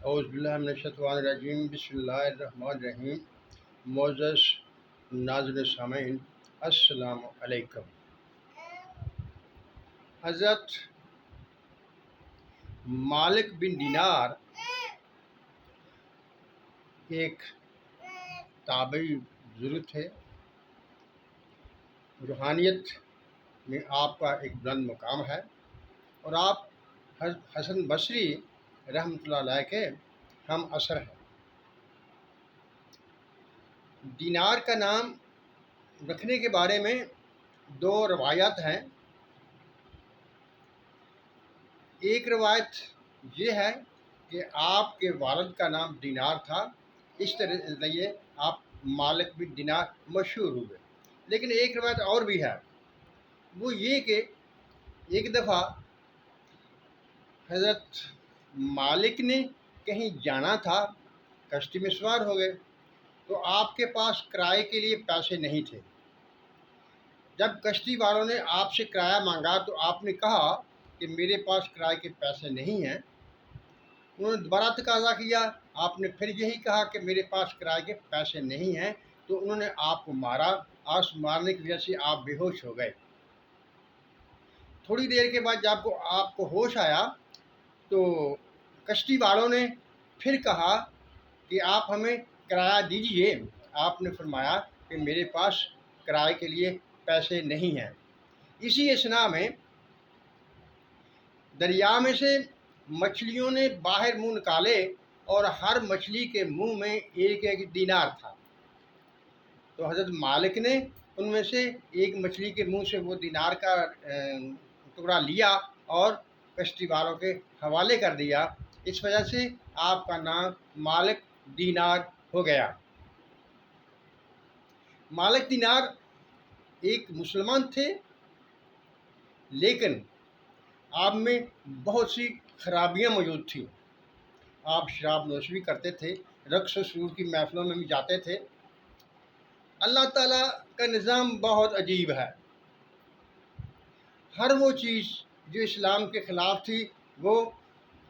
اعوذ باللہ من الشیطان الرجیم بسم اللہ الرحمن الرحیم۔ معزز ناظرین سامعین، السلام علیکم۔ حضرت مالک بن دینار ایک تابعی بزرگ تھے۔ روحانیت میں آپ کا ایک بلند مقام ہے اور آپ حسن بصری رحمۃ اللہ علیہ کے ہم عصر ہیں۔ دینار کا نام رکھنے کے بارے میں دو روایات ہیں۔ ایک روایت یہ ہے کہ آپ کے والد کا نام دینار تھا، اس طرح یہ آپ مالک بن دینار مشہور ہوئے۔ لیکن ایک روایت اور بھی ہے، وہ یہ کہ ایک دفعہ حضرت مالک نے کہیں جانا تھا، کشتی میں سوار ہو گئے تو آپ کے پاس کرائے کے لیے پیسے نہیں تھے۔ جب کشتی والوں نے آپ سے کرایہ مانگا تو آپ نے کہا کہ میرے پاس کرائے کے پیسے نہیں ہیں۔ انہوں نے دوبارہ تقاضا کیا، آپ نے پھر یہی کہا کہ میرے پاس کرائے کے پیسے نہیں ہیں، تو انہوں نے آپ کو مارا۔ آس مارنے کی وجہ سے آپ بے ہوش ہو گئے۔ تھوڑی دیر کے بعد جب آپ کو ہوش آیا تو کشتی والوں نے پھر کہا کہ آپ ہمیں کرایہ دیجیے۔ آپ نے فرمایا کہ میرے پاس کرائے کے لیے پیسے نہیں ہیں۔ اسی اثناء میں دریا میں سے مچھلیوں نے باہر منہ نکالے اور ہر مچھلی کے منہ میں ایک ایک دینار تھا۔ تو حضرت مالک نے ان میں سے ایک مچھلی کے منہ سے وہ دینار کا ٹکڑا لیا اور کشتی والوں کے حوالے کر دیا۔ اس وجہ سے آپ کا نام مالک دینار ہو گیا۔ مالک دینار ایک مسلمان تھے، لیکن آپ میں بہت سی خرابیاں موجود تھیں۔ آپ شراب نوشی بھی کرتے تھے، رقص و سرور کی محفلوں میں بھی جاتے تھے۔ اللہ تعالیٰ کا نظام بہت عجیب ہے۔ ہر وہ چیز جو اسلام کے خلاف تھی وہ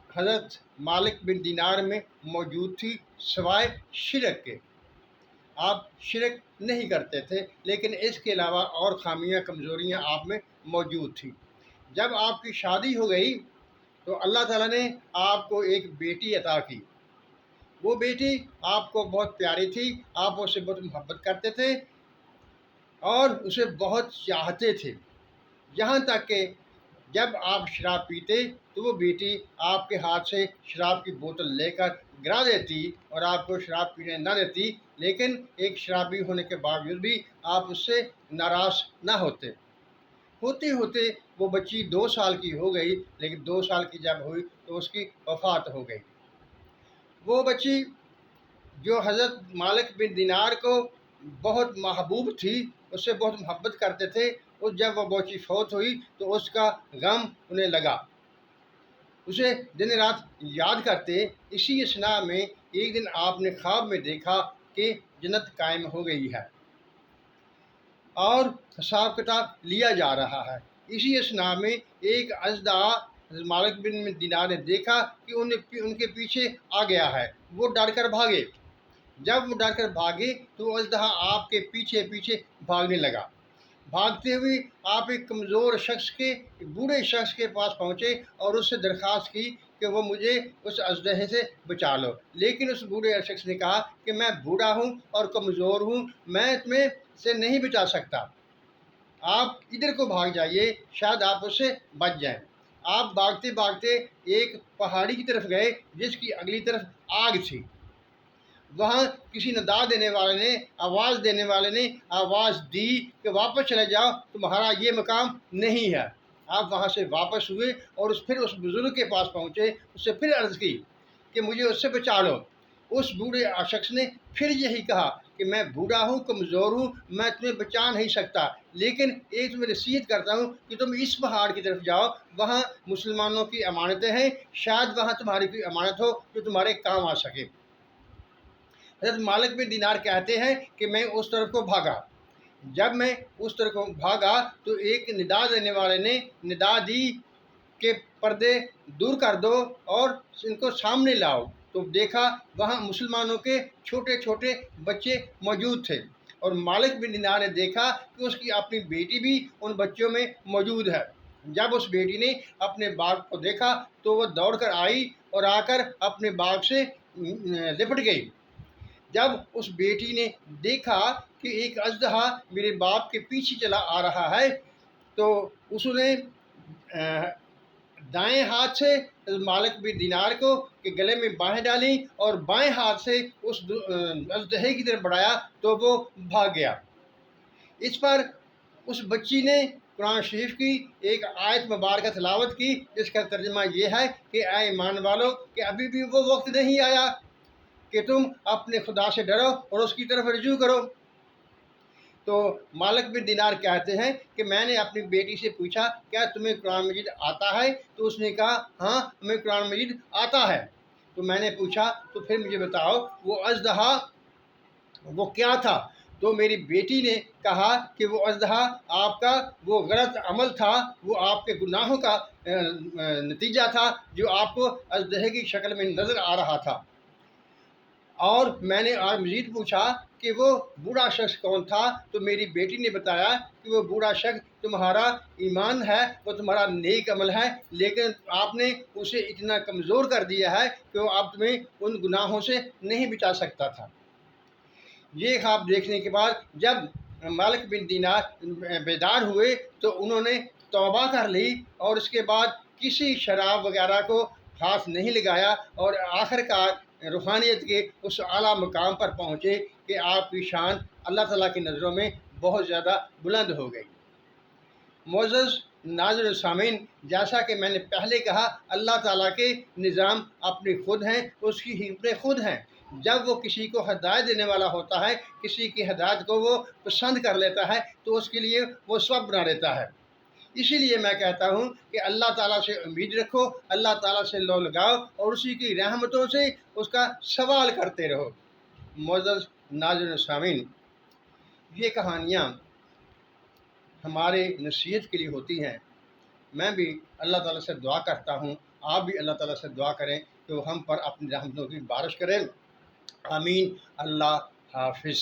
حضرت مالک بن دینار میں موجود تھی، سوائے شرک کے۔ آپ شرک نہیں کرتے تھے، لیکن اس کے علاوہ اور خامیاں کمزوریاں آپ میں موجود تھیں۔ جب آپ کی شادی ہو گئی تو اللہ تعالیٰ نے آپ کو ایک بیٹی عطا کی۔ وہ بیٹی آپ کو بہت پیاری تھی، آپ اسے بہت محبت کرتے تھے اور اسے بہت چاہتے تھے، یہاں تک کہ جب آپ شراب پیتے تو وہ بیٹی آپ کے ہاتھ سے شراب کی بوتل لے کر گرا دیتی اور آپ کو شراب پینے نہ دیتی، لیکن ایک شرابی ہونے کے باوجود بھی آپ اس سے ناراض نہ ہوتے۔ ہوتے ہوتے وہ بچی 2 سال کی ہو گئی، لیکن 2 سال کی جب ہوئی تو اس کی وفات ہو گئی۔ وہ بچی جو حضرت مالک بن دینار کو بہت محبوب تھی، اس سے بہت محبت کرتے تھے، اور جب وہ بچی فوت ہوئی تو اس کا غم انہیں لگا، اسے دن رات یاد کرتے۔ اسی اثناء میں ایک دن آپ نے خواب میں دیکھا کہ جنت قائم ہو گئی ہے اور حساب کتاب لیا جا رہا ہے۔ اسی اثناء میں ایک اژدہا مالک بن دینار نے دیکھا کہ ان کے پیچھے آ گیا ہے۔ وہ ڈر کر بھاگے۔ جب وہ ڈر کر بھاگے تو اژدہا آپ کے پیچھے پیچھے بھاگنے لگا۔ بھاگتے ہوئے آپ ایک کمزور بوڑھے شخص کے پاس پہنچے اور اس سے درخواست کی کہ وہ مجھے اس اژدہے سے بچا لو، لیکن اس بوڑھے شخص نے کہا کہ میں بوڑھا ہوں اور کمزور ہوں، میں تمہیں سے نہیں بچا سکتا، آپ ادھر کو بھاگ جائیے، شاید آپ اس سے بچ جائیں۔ آپ بھاگتے بھاگتے ایک پہاڑی کی طرف گئے جس کی اگلی طرف آگ تھی۔ وہاں کسی آواز دینے والے نے آواز دی کہ واپس چلے جاؤ، تمہارا یہ مقام نہیں ہے۔ آپ وہاں سے واپس ہوئے اور پھر اس بزرگ کے پاس پہنچے، اس سے پھر عرض کی کہ مجھے اس سے بچا لو۔ اس بوڑھے شخص نے پھر یہی کہا کہ میں بوڑھا ہوں، کمزور ہوں، میں تمہیں بچا نہیں سکتا، لیکن ایک تمہیں نصیحت کرتا ہوں کہ تم اس پہاڑ کی طرف جاؤ، وہاں مسلمانوں کی امانتیں ہیں، شاید وہاں تمہاری کوئی امانت ہو جو تمہارے کام آ سکے۔ حضرت مالک بن دینار کہتے ہیں کہ میں اس طرف کو بھاگا۔ جب میں اس طرف کو بھاگا تو ایک ندا دینے والے نے ندا دی کہ پردے دور کر دو اور ان کو سامنے لاؤ۔ تو دیکھا وہاں مسلمانوں کے چھوٹے چھوٹے بچے موجود تھے، اور مالک بن دینار نے دیکھا کہ اس کی اپنی بیٹی بھی ان بچوں میں موجود ہے۔ جب اس بیٹی نے اپنے باغ کو دیکھا تو وہ دوڑ کر آئی اور آ کر اپنے باغ سے لپٹ گئی۔ جب اس بیٹی نے دیکھا کہ ایک اژدہا میرے باپ کے پیچھے چلا آ رہا ہے، تو اس نے دائیں ہاتھ سے مالک بن دینار کو کے گلے میں باہیں ڈالیں اور بائیں ہاتھ سے اس اژدہے کی طرف بڑھایا تو وہ بھاگ گیا۔ اس پر اس بچی نے قرآن شریف کی ایک آیت مبارکہ تلاوت کی، جس کا ترجمہ یہ ہے کہ اے ایمان والو، کہ ابھی بھی وہ وقت نہیں آیا کہ تم اپنے خدا سے ڈرو اور اس کی طرف رجوع کرو۔ تو مالک بن دینار کہتے ہیں کہ میں نے اپنی بیٹی سے پوچھا کیا تمہیں قرآن مجید آتا ہے؟ تو اس نے کہا ہاں ہمیں قرآن مجید آتا ہے۔ تو میں نے پوچھا تو پھر مجھے بتاؤ وہ اژدہا وہ کیا تھا؟ تو میری بیٹی نے کہا کہ وہ اژدہا آپ کا وہ غلط عمل تھا، وہ آپ کے گناہوں کا نتیجہ تھا جو آپ کو اژدہے کی شکل میں نظر آ رہا تھا۔ اور میں نے مزید پوچھا کہ وہ بوڑھا شخص کون تھا؟ تو میری بیٹی نے بتایا کہ وہ بوڑھا شخص تمہارا ایمان ہے، وہ تمہارا نیک عمل ہے، لیکن آپ نے اسے اتنا کمزور کر دیا ہے کہ وہ اب تمہیں ان گناہوں سے نہیں بچا سکتا تھا۔ یہ خواب دیکھنے کے بعد جب مالک بن دینار بیدار ہوئے تو انہوں نے توبہ کر لی اور اس کے بعد کسی شراب وغیرہ کو ہاتھ نہیں لگایا، اور آخر کار روحانیت کے اس اعلیٰ مقام پر پہنچے کہ آپ کی شان اللہ تعالیٰ کی نظروں میں بہت زیادہ بلند ہو گئی۔ معزز ناظرین و سامعین، جیسا کہ میں نے پہلے کہا، اللہ تعالیٰ کے نظام اپنے خود ہیں، اس کی حکمتیں خود ہیں۔ جب وہ کسی کو ہدایت دینے والا ہوتا ہے، کسی کی ہدایت کو وہ پسند کر لیتا ہے تو اس کے لیے وہ سبب بنا لیتا ہے۔ اسی لیے میں کہتا ہوں کہ اللہ تعالیٰ سے امید رکھو، اللہ تعالیٰ سے لو لگاؤ اور اسی کی رحمتوں سے اس کا سوال کرتے رہو۔ معزز ناظرین و سامعین، یہ کہانیاں ہمارے نصیحت کے لیے ہوتی ہیں۔ میں بھی اللہ تعالیٰ سے دعا کرتا ہوں، آپ بھی اللہ تعالیٰ سے دعا کریں کہ وہ ہم پر اپنی رحمتوں کی بارش کریں۔ آمین۔ اللہ حافظ۔